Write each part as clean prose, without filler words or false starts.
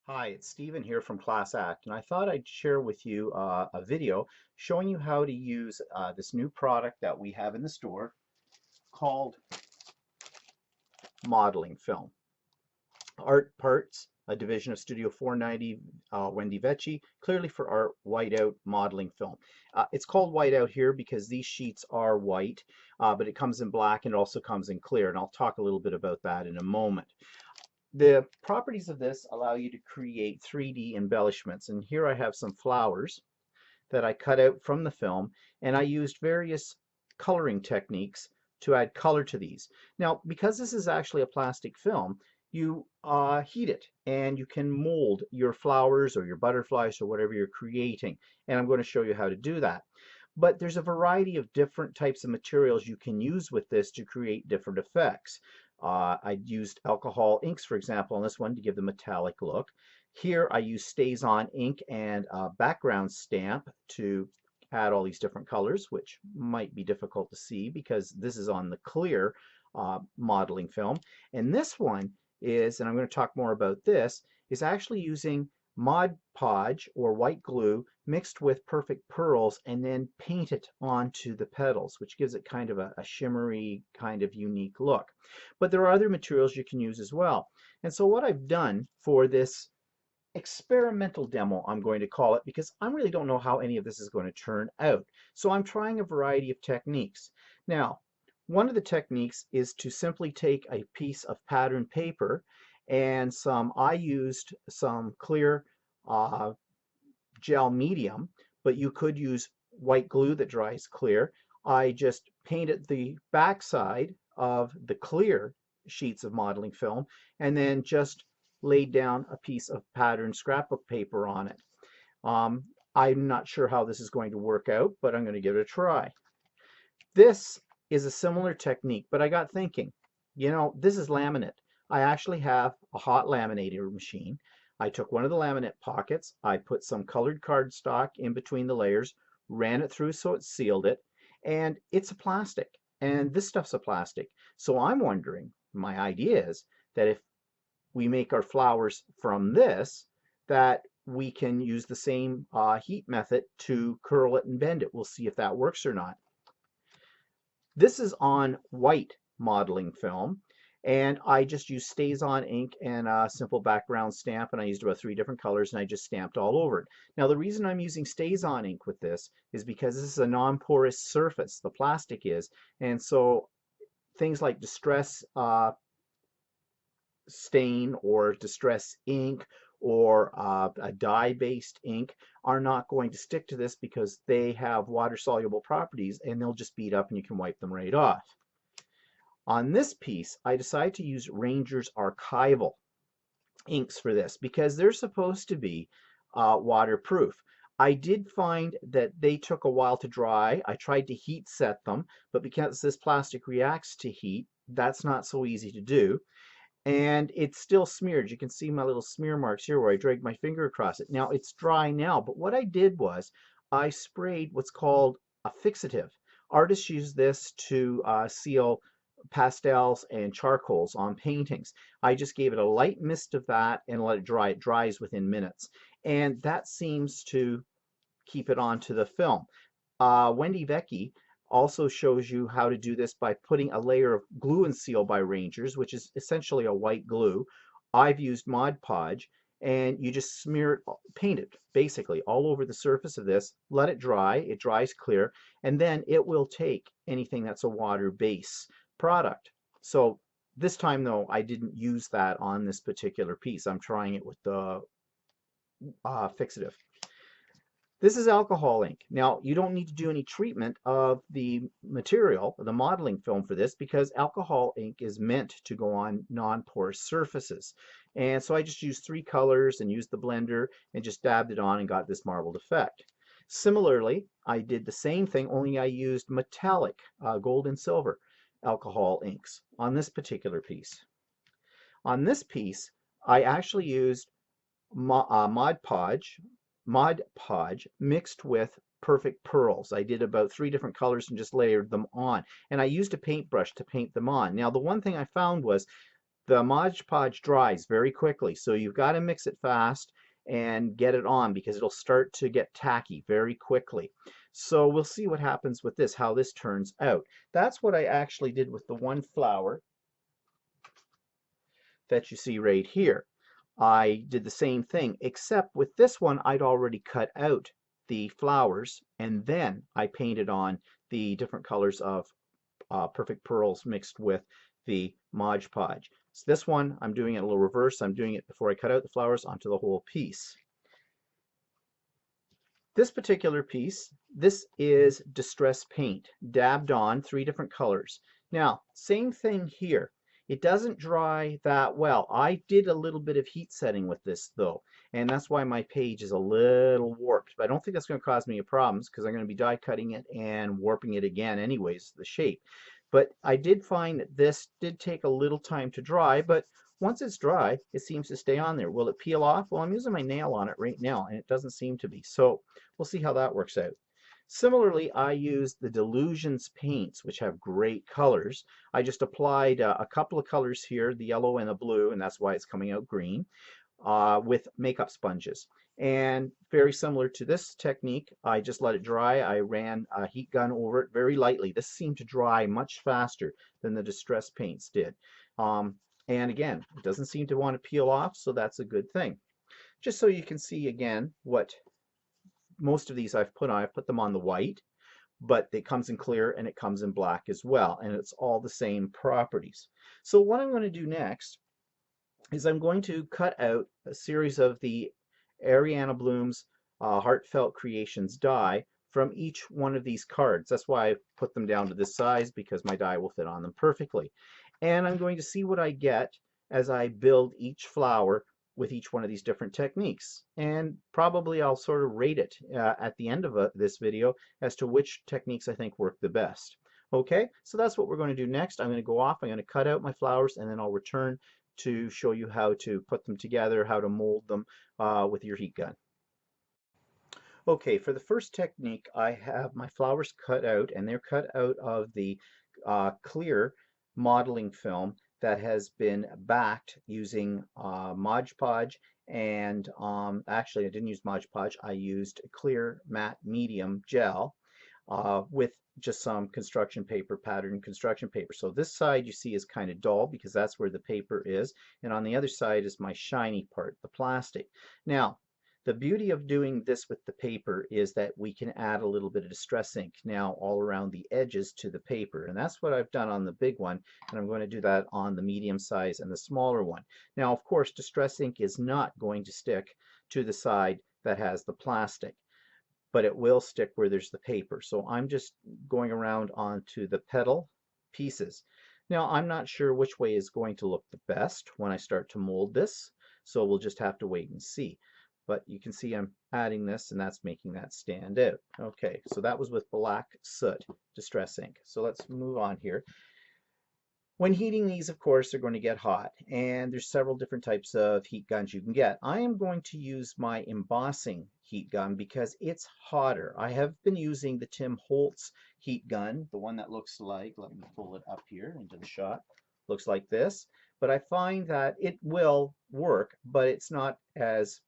Hi, it's Stephen here from Class Act, and I thought I'd share with you a video showing you how to use this new product that we have in the store called modeling film. Art Parts, a division of Studio 490, Wendy Vecchi, clearly for art whiteout modeling film. It's called whiteout here because these sheets are white, but it comes in black and it also comes in clear, and I'll talk a little bit about that in a moment. The properties of this allow you to create 3D embellishments. And here I have some flowers that I cut out from the film, and I used various coloring techniques to add color to these. Now, because this is actually a plastic film, you heat it and you can mold your flowers or your butterflies or whatever you're creating. And I'm going to show you how to do that. But there's a variety of different types of materials you can use with this to create different effects. I used alcohol inks, for example, on this one to give the metallic look. Here I use StazOn ink and a background stamp to add all these different colors, which might be difficult to see because this is on the clear modeling film. And this one is, and I'm going to talk more about this, is actually using Mod Podge or white glue mixed with perfect pearls and then paint it onto the petals, which gives it kind of a shimmery, kind of unique look. But there are other materials you can use as well. And so what I've done for this experimental demo, I'm going to call it, because I really don't know how any of this is going to turn out. So I'm trying a variety of techniques. Now, one of the techniques is to simply take a piece of pattern paper and I used some clear gel medium, but you could use white glue that dries clear. I just painted the backside of the clear sheets of modeling film and then just laid down a piece of patterned scrapbook paper on it. I'm not sure how this is going to work out, but I'm going to give it a try. This is a similar technique, but I got thinking, this is laminate. I actually have a hot laminator machine. I took one of the laminate pockets, I put some colored cardstock in between the layers, ran it through so it sealed it, and it's a plastic. And this stuff's a plastic. So I'm wondering, my idea is that if we make our flowers from this, that we can use the same heat method to curl it and bend it. We'll see if that works or not. This is on white modeling film, and I just used StazOn ink and a simple background stamp, and I used about 3 different colors, and I just stamped all over it. Now, the reason I'm using StazOn ink with this is because this is a non-porous surface, the plastic is, and so things like distress stain or distress ink or a dye-based ink are not going to stick to this because they have water-soluble properties and they'll just bead up and you can wipe them right off. On this piece, I decided to use Ranger's Archival inks for this because they're supposed to be waterproof. I did find that they took a while to dry. I tried to heat set them, but because this plastic reacts to heat, that's not so easy to do. And it's still smeared. You can see my little smear marks here where I dragged my finger across it. Now it's dry now, but what I did was I sprayed what's called a fixative. Artists use this to seal pastels and charcoals on paintings. I just gave it a light mist of that and let it dry. It dries within minutes. And that seems to keep it onto the film. Wendy Vecchi also shows you how to do this by putting a layer of glue and seal by Rangers, which is essentially a white glue. I've used Mod Podge, and you just smear it, paint it basically all over the surface of this, let it dry, it dries clear, and then it will take anything that's a water base product. So this time though, I didn't use that on this particular piece. I'm trying it with the fixative. This is alcohol ink. Now, you don't need to do any treatment of the material, the modeling film for this, because alcohol ink is meant to go on non-porous surfaces. And so I just used 3 colors and used the blender and just dabbed it on and got this marbled effect. Similarly, I did the same thing, only I used metallic gold and silver alcohol inks on this particular piece. On this piece, I actually used Mod Podge mixed with perfect pearls. I did about 3 different colors and just layered them on. And I used a paintbrush to paint them on. Now, the one thing I found was the Mod Podge dries very quickly, so you've got to mix it fast and get it on because it'll start to get tacky very quickly. So we'll see what happens with this, how this turns out. That's what I actually did with the one flower that you see right here. I did the same thing, except with this one, I'd already cut out the flowers, and then I painted on the different colors of Perfect Pearls mixed with the Mod Podge. So this one, I'm doing it a little reverse. I'm doing it before I cut out the flowers onto the whole piece. This particular piece, this is Distress Paint, dabbed on 3 different colors. Now, same thing here. It doesn't dry that well. I did a little bit of heat setting with this though, and that's why my page is a little warped. But I don't think that's going to cause me any problems because I'm going to be die cutting it and warping it again anyways, the shape. But I did find that this did take a little time to dry, but once it's dry, it seems to stay on there. Will it peel off? Well, I'm using my nail on it right now, and it doesn't seem to be. So we'll see how that works out. Similarly, I used the Delusions Paints, which have great colors. I just applied a couple of colors here, the yellow and the blue, and that's why it's coming out green, with makeup sponges. And very similar to this technique, I just let it dry. I ran a heat gun over it very lightly. This seemed to dry much faster than the Distress Paints did. And again, it doesn't seem to want to peel off, so that's a good thing. Just so you can see again what most of these I've put them on the white, but it comes in clear and it comes in black as well, and it's all the same properties. So what I'm going to do next is I'm going to cut out a series of the Ariana Bloom's Heartfelt Creations die from each one of these cards. That's why I put them down to this size, because my die will fit on them perfectly. And I'm going to see what I get as I build each flower with each one of these different techniques. And probably I'll sort of rate it at the end of this video as to which techniques I think work the best. Okay, so that's what we're going to do next. I'm going to go off, I'm going to cut out my flowers, and then I'll return to show you how to put them together, how to mold them with your heat gun. Okay, for the first technique, I have my flowers cut out, and they're cut out of the clear modeling film that has been backed using Mod Podge, and actually I didn't use Mod Podge, I used clear matte medium gel with just some construction paper, patterned construction paper. So this side you see is kind of dull because that's where the paper is, and on the other side is my shiny part, the plastic. Now, the beauty of doing this with the paper is that we can add a little bit of distress ink now all around the edges to the paper, and that's what I've done on the big one, and I'm going to do that on the medium size and the smaller one. Now, of course, distress ink is not going to stick to the side that has the plastic, but it will stick where there's the paper. So I'm just going around onto the petal pieces. Now, I'm not sure which way is going to look the best when I start to mold this, so we'll just have to wait and see. But you can see I'm adding this, and that's making that stand out. Okay, so that was with black soot distress ink. So let's move on here. When heating these, of course, they're going to get hot, and there's several different types of heat guns you can get. I am going to use my embossing heat gun because it's hotter. I have been using the Tim Holtz heat gun, the one that looks like, let me pull it up here into the shot, looks like this. But I find that it will work, but it's not as,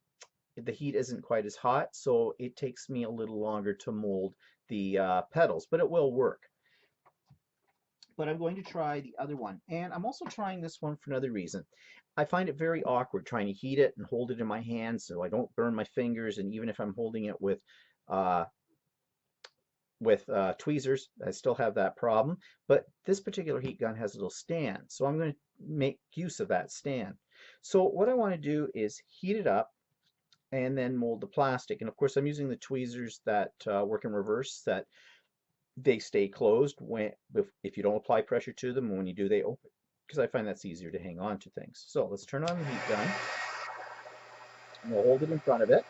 the heat isn't quite as hot, so it takes me a little longer to mold the petals, but it will work. But I'm going to try the other one, and I'm also trying this one for another reason. I find it very awkward trying to heat it and hold it in my hand so I don't burn my fingers, and even if I'm holding it with tweezers, I still have that problem. But this particular heat gun has a little stand, so I'm going to make use of that stand. So what I want to do is heat it up and then mold the plastic. And of course I'm using the tweezers that work in reverse, that they stay closed when if you don't apply pressure to them, and when you do they open, because I find that's easier to hang on to things. So let's turn on the heat gun, and we'll hold it in front of it.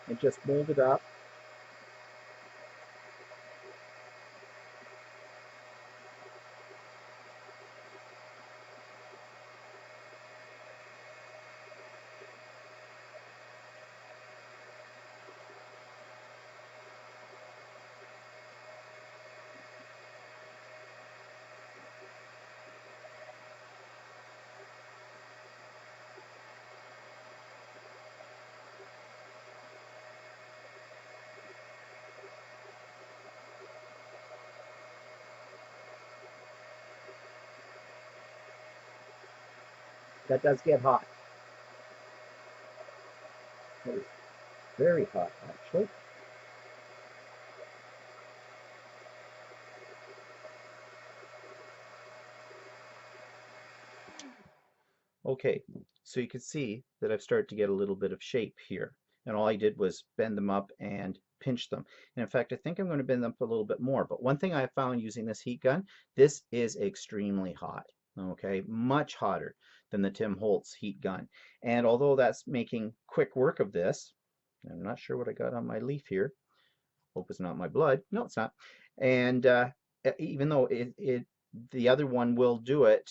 And just mold it up. That does get hot. That is very hot, actually. Okay, so you can see that I've started to get a little bit of shape here. And all I did was bend them up and pinch them. And in fact, I think I'm going to bend them up a little bit more. But one thing I found using this heat gun, this is extremely hot. Okay, much hotter than the Tim Holtz heat gun. And although that's making quick work of this, I'm not sure what I got on my leaf here. Hope it's not my blood. No, it's not. And even though the other one will do it,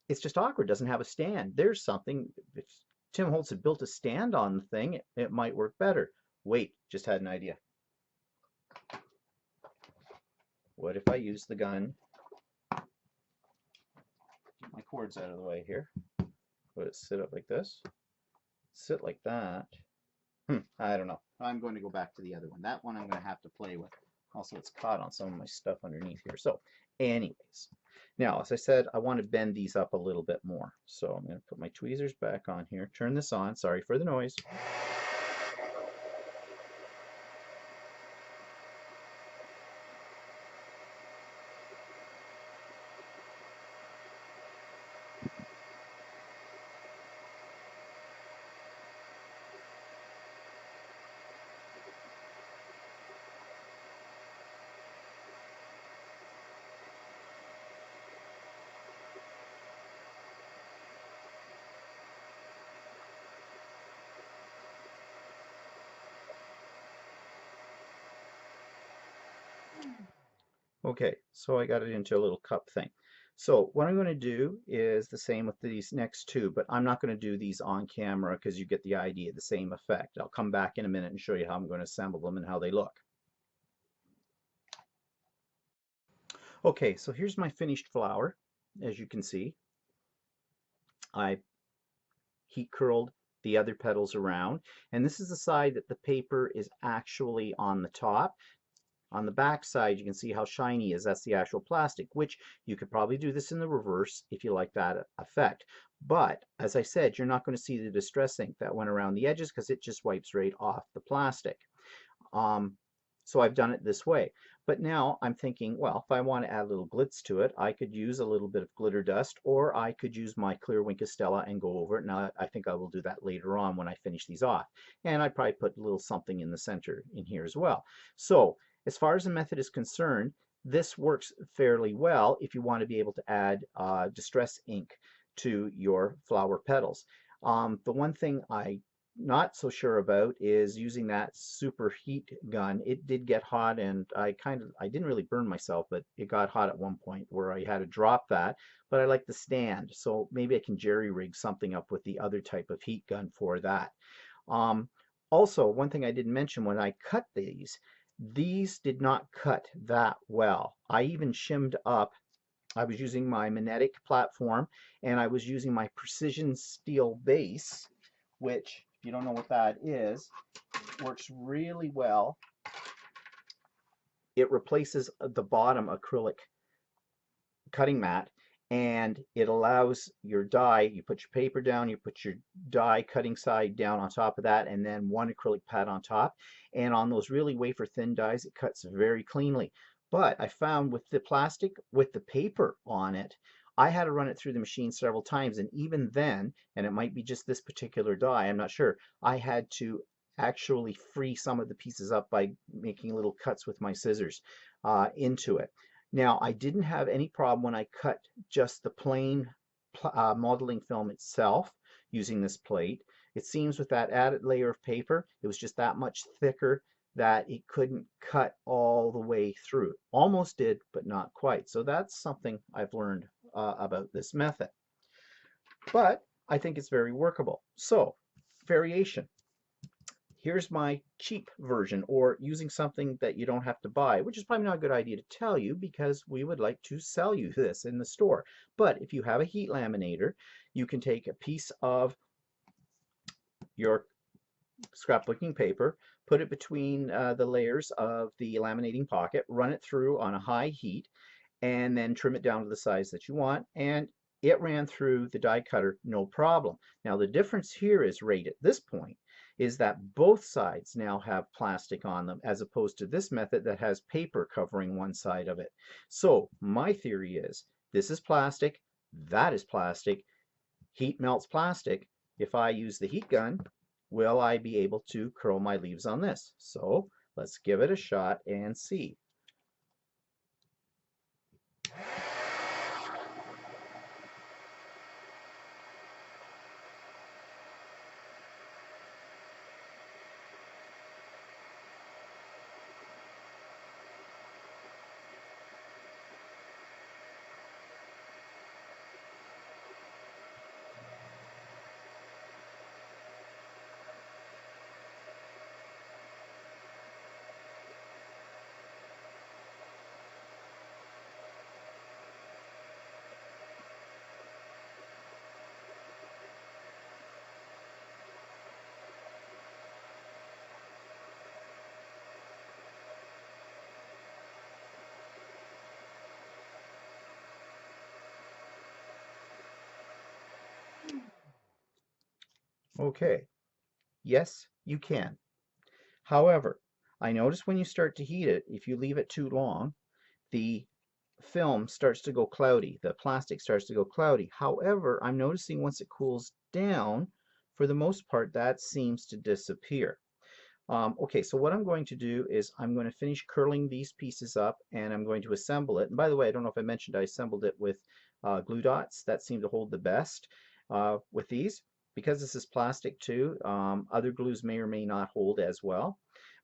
it's just awkward. Doesn't have a stand. There's something. If Tim Holtz had built a stand on the thing, it might work better. Wait, just had an idea. What if I use the gun? Get my cords out of the way here. Would it sit up like this? Sit like that. I don't know. I'm going to go back to the other one. That one I'm going to have to play with. Also, it's caught on some of my stuff underneath here. So, anyways, now, as I said, I want to bend these up a little bit more. So I'm going to put my tweezers back on here, turn this on. Sorry for the noise. Okay, so I got it into a little cup thing. So what I'm going to do is the same with these next two, but I'm not going to do these on camera because you get the idea, the same effect. I'll come back in a minute and show you how I'm going to assemble them and how they look. Okay, so here's my finished flower. As you can see, I heat curled the other petals around, and this is the side that the paper is actually on the top. On the back side, you can see how shiny it is. That's the actual plastic, which you could probably do this in the reverse if you like that effect. But as I said, you're not going to see the distress ink that went around the edges because it just wipes right off the plastic. So I've done it this way. But now I'm thinking, well, if I want to add a little glitz to it, I could use a little bit of glitter dust, or I could use my clear Winkostella and go over it. Now, I think I will do that later on when I finish these off. And I'd probably put a little something in the center in here as well. So as far as the method is concerned, this works fairly well if you want to be able to add distress ink to your flower petals. The one thing I'm not so sure about is using that super heat gun. It did get hot, and I didn't really burn myself, but it got hot at one point where I had to drop that. But I like the stand, so maybe I can jerry rig something up with the other type of heat gun for that. Also, one thing I didn't mention, when I cut these did not cut that well. I even shimmed up. I was using my magnetic platform, and I was using my precision steel base, which, if you don't know what that is, works really well. It replaces the bottom acrylic cutting mat, and it allows your die, you put your paper down, you put your die cutting side down on top of that, and then one acrylic pad on top. And on those really wafer thin dies, it cuts very cleanly. But I found with the plastic, with the paper on it, I had to run it through the machine several times, and even then, and it might be just this particular die, I'm not sure, I had to actually free some of the pieces up by making little cuts with my scissors into it. Now, I didn't have any problem when I cut just the plain modeling film itself using this plate. It seems with that added layer of paper, it was just that much thicker that it couldn't cut all the way through. Almost did, but not quite. So that's something I've learned about this method. But I think it's very workable. So, variation. Here's my cheap version, or using something that you don't have to buy, which is probably not a good idea to tell you because we would like to sell you this in the store. But if you have a heat laminator, you can take a piece of your scrapbooking paper, put it between the layers of the laminating pocket, run it through on a high heat, and then trim it down to the size that you want. And it ran through the die cutter no problem. Now the difference here is right at this point is that both sides now have plastic on them as opposed to this method that has paper covering one side of it. So my theory is this is plastic, that is plastic, heat melts plastic. If I use the heat gun, will I be able to curl my leaves on this? So let's give it a shot and see. Okay, yes, you can. However, I notice when you start to heat it, if you leave it too long, the film starts to go cloudy. The plastic starts to go cloudy. However, I'm noticing once it cools down, for the most part, that seems to disappear. Okay, so what I'm going to do is I'm going to finish curling these pieces up and I'm going to assemble it. And by the way, I don't know if I mentioned I assembled it with glue dots. That seemed to hold the best with these. Because this is plastic too, other glues may or may not hold as well,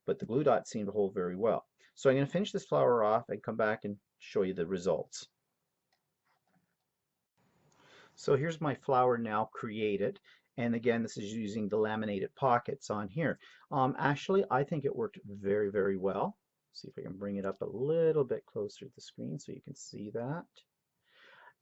but the glue dots seem to hold very well. So I'm going to finish this flower off and come back and show you the results. So here's my flower now created. And again, this is using the laminated pockets on here. Actually, I think it worked very, very well. See if I can bring it up a little bit closer to the screen so you can see that.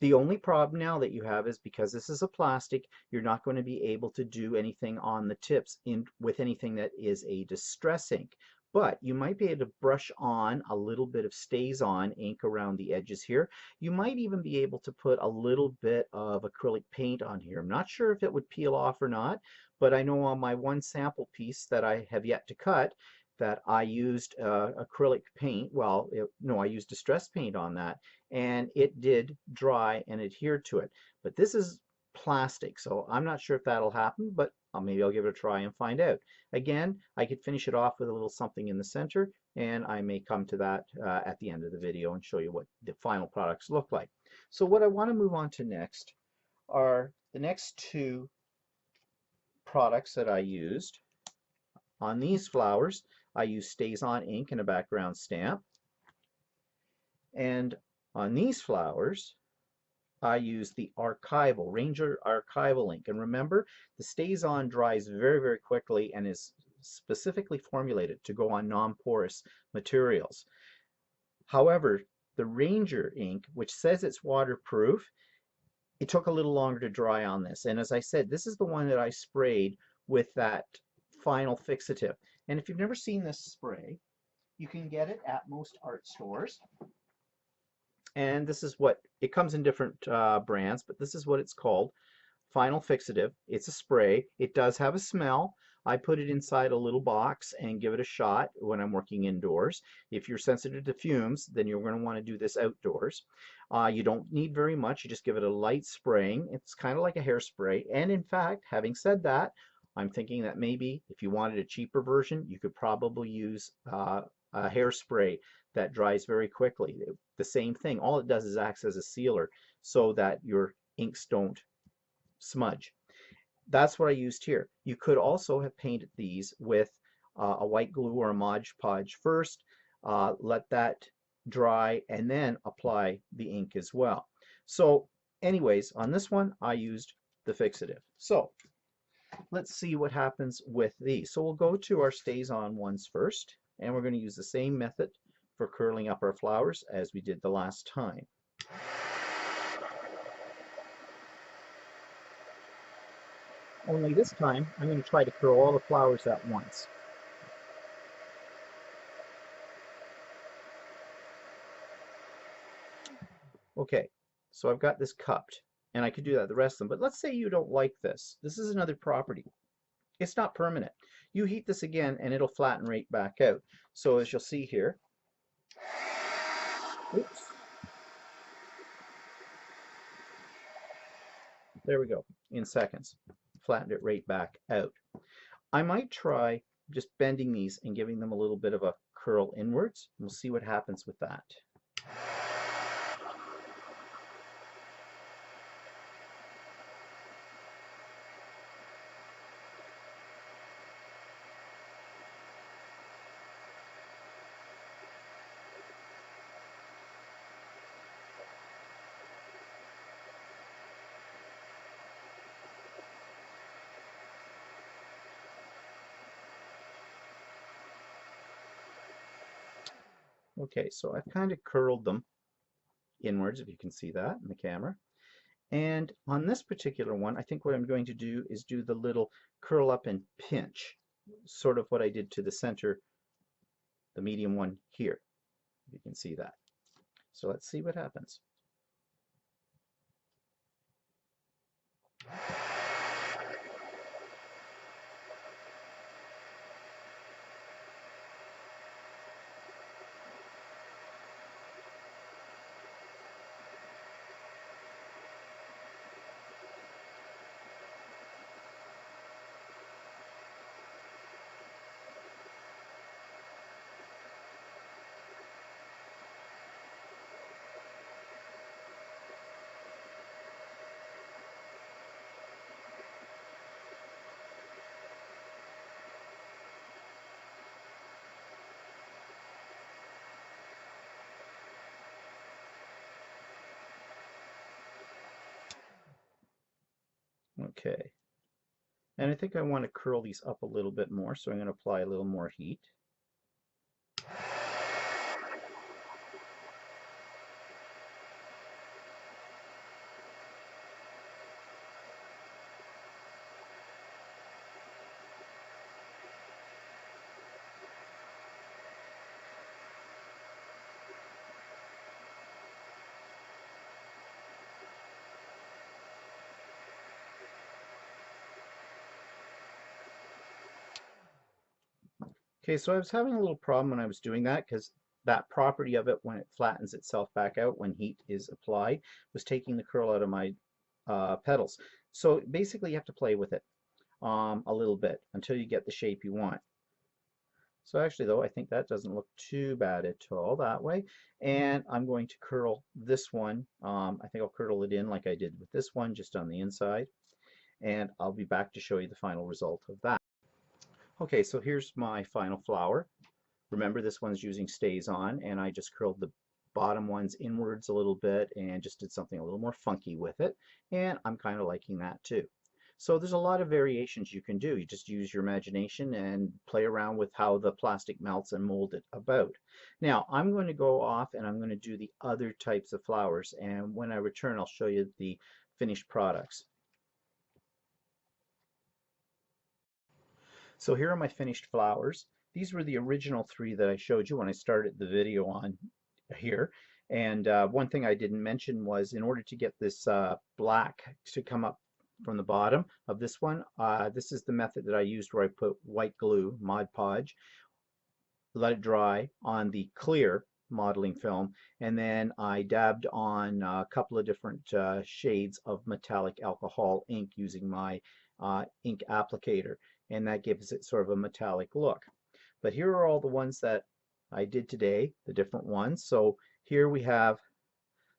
The only problem now that you have is because this is a plastic, you're not going to be able to do anything on the tips with anything that is a distress ink. But you might be able to brush on a little bit of StazOn ink around the edges here. You might even be able to put a little bit of acrylic paint on here. I'm not sure if it would peel off or not, but I know on my one sample piece that I have yet to cut that I used acrylic paint. Well, no, I used distress paint on that, and it did dry and adhere to it. But this is plastic, so I'm not sure if that'll happen, but maybe I'll give it a try and find out. Again, I could finish it off with a little something in the center, and I may come to that at the end of the video and show you what the final products look like. So what I want to move on to next are the next two products that I used. On these flowers, I used StazOn ink and a background stamp. And on these flowers, I use the Ranger Archival ink. And remember, the StazOn dries very, very quickly and is specifically formulated to go on non-porous materials. However, the Ranger ink, which says it's waterproof, it took a little longer to dry on this. And as I said, this is the one that I sprayed with that final fixative. And if you've never seen this spray, you can get it at most art stores. And this is what it comes in different brands, but this is what it's called. Final Fixative. It's a spray. It does have a smell. I put it inside a little box and give it a shot when I'm working indoors. If you're sensitive to fumes, then you're going to want to do this outdoors. You don't need very much. You just give it a light spraying. It's kind of like a hairspray. And in fact, having said that, I'm thinking that maybe if you wanted a cheaper version, you could probably use a hairspray that dries very quickly. The same thing. All it does is acts as a sealer so that your inks don't smudge. That's what I used here. You could also have painted these with a white glue or a Mod Podge first, let that dry, and then apply the ink as well. So anyways, on this one, I used the fixative. So let's see what happens with these. So we'll go to our StazOn ones first, and we're going to use the same method for curling up our flowers as we did the last time. Only this time, I'm going to try to curl all the flowers at once. Okay, so I've got this cupped, And I could do that the rest of them. But let's say you don't like this. This is another property. It's not permanent. You heat this again and it'll flatten right back out. So as you'll see here, oops, there we go, in seconds. Flattened it right back out. I might try just bending these and giving them a little bit of a curl inwards. We'll see what happens with that. Okay, so I've kind of curled them inwards, if you can see that in the camera. And on this particular one, I think what I'm going to do is do the little curl up and pinch, sort of what I did to the center, the medium one here. You can see that. So let's see what happens. Okay. And I think I want to curl these up a little bit more, so I'm going to apply a little more heat. Okay, so I was having a little problem when I was doing that because that property of it, when it flattens itself back out when heat is applied, was taking the curl out of my petals. So basically you have to play with it a little bit until you get the shape you want. So actually though, I think that doesn't look too bad at all that way. And I'm going to curl this one. I think I'll curl it in like I did with this one, just on the inside. And I'll be back to show you the final result of that. Okay, so here's my final flower. Remember, this one's using stays on, and I just curled the bottom ones inwards a little bit and just did something a little more funky with it, and I'm kind of liking that too. So there's a lot of variations you can do. You just use your imagination and play around with how the plastic melts and mold it about. Now I'm going to go off and I'm going to do the other types of flowers, and when I return I'll show you the finished products. So here are my finished flowers. These were the original 3 that I showed you when I started the video on here. And one thing I didn't mention was, in order to get this black to come up from the bottom of this one, this is the method that I used, where I put white glue, Mod Podge, let it dry on the clear modeling film, and then I dabbed on a couple of different shades of metallic alcohol ink using my ink applicator, and that gives it sort of a metallic look. But here are all the ones that I did today, the different ones. So here we have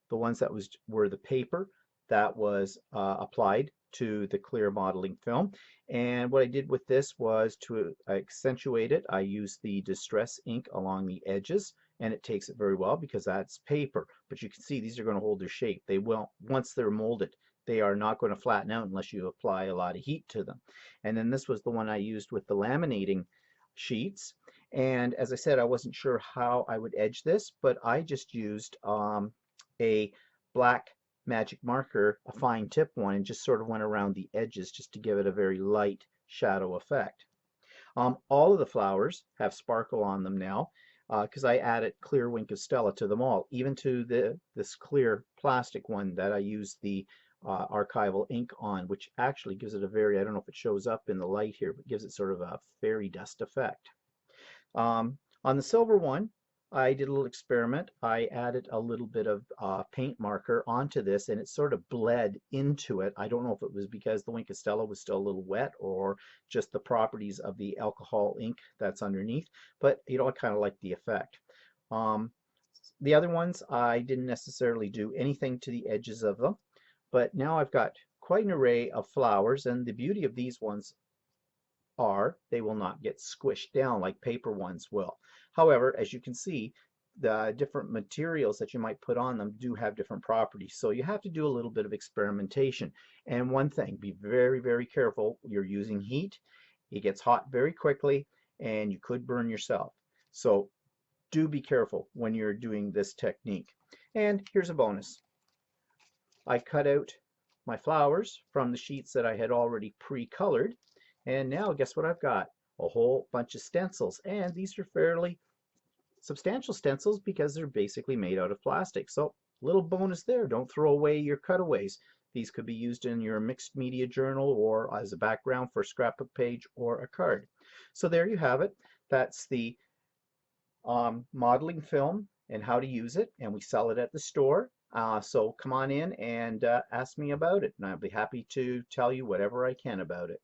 the ones that were the paper that was applied to the clear modeling film. And what I did with this was, to accentuate it, I used the distress ink along the edges, and it takes it very well because that's paper. But you can see these are going to hold their shape. They will, once they're molded, they are not going to flatten out unless you apply a lot of heat to them. And then this was the one I used with the laminating sheets. And as I said, I wasn't sure how I would edge this, but I just used a black magic marker, a fine tip one, and just sort of went around the edges just to give it a very light shadow effect. All of the flowers have sparkle on them now, because I added clear Wink of Stella to them all, even to this clear plastic one that I used the archival ink on, which actually gives it a very, I don't know if it shows up in the light here, but gives it sort of a fairy dust effect. On the silver one, I did a little experiment. I added a little bit of paint marker onto this, and it sort of bled into it. I don't know if it was because the Wink Estella was still a little wet or just the properties of the alcohol ink that's underneath, but you know, I kind of like the effect. The other ones, I didn't necessarily do anything to the edges of them, but now I've got quite an array of flowers, and the beauty of these ones are they will not get squished down like paper ones will. However, as you can see, the different materials that you might put on them do have different properties. So you have to do a little bit of experimentation. And one thing, be very, very careful. You're using heat. It gets hot very quickly, and you could burn yourself. So do be careful when you're doing this technique. And here's a bonus. I cut out my flowers from the sheets that I had already pre-colored, and now guess what I've got? A whole bunch of stencils, and these are fairly substantial stencils because they're basically made out of plastic. So little bonus there, don't throw away your cutaways. These could be used in your mixed media journal or as a background for a scrapbook page or a card. So there you have it. That's the modeling film and how to use it, and we sell it at the store. So come on in and ask me about it, and I'll be happy to tell you whatever I can about it.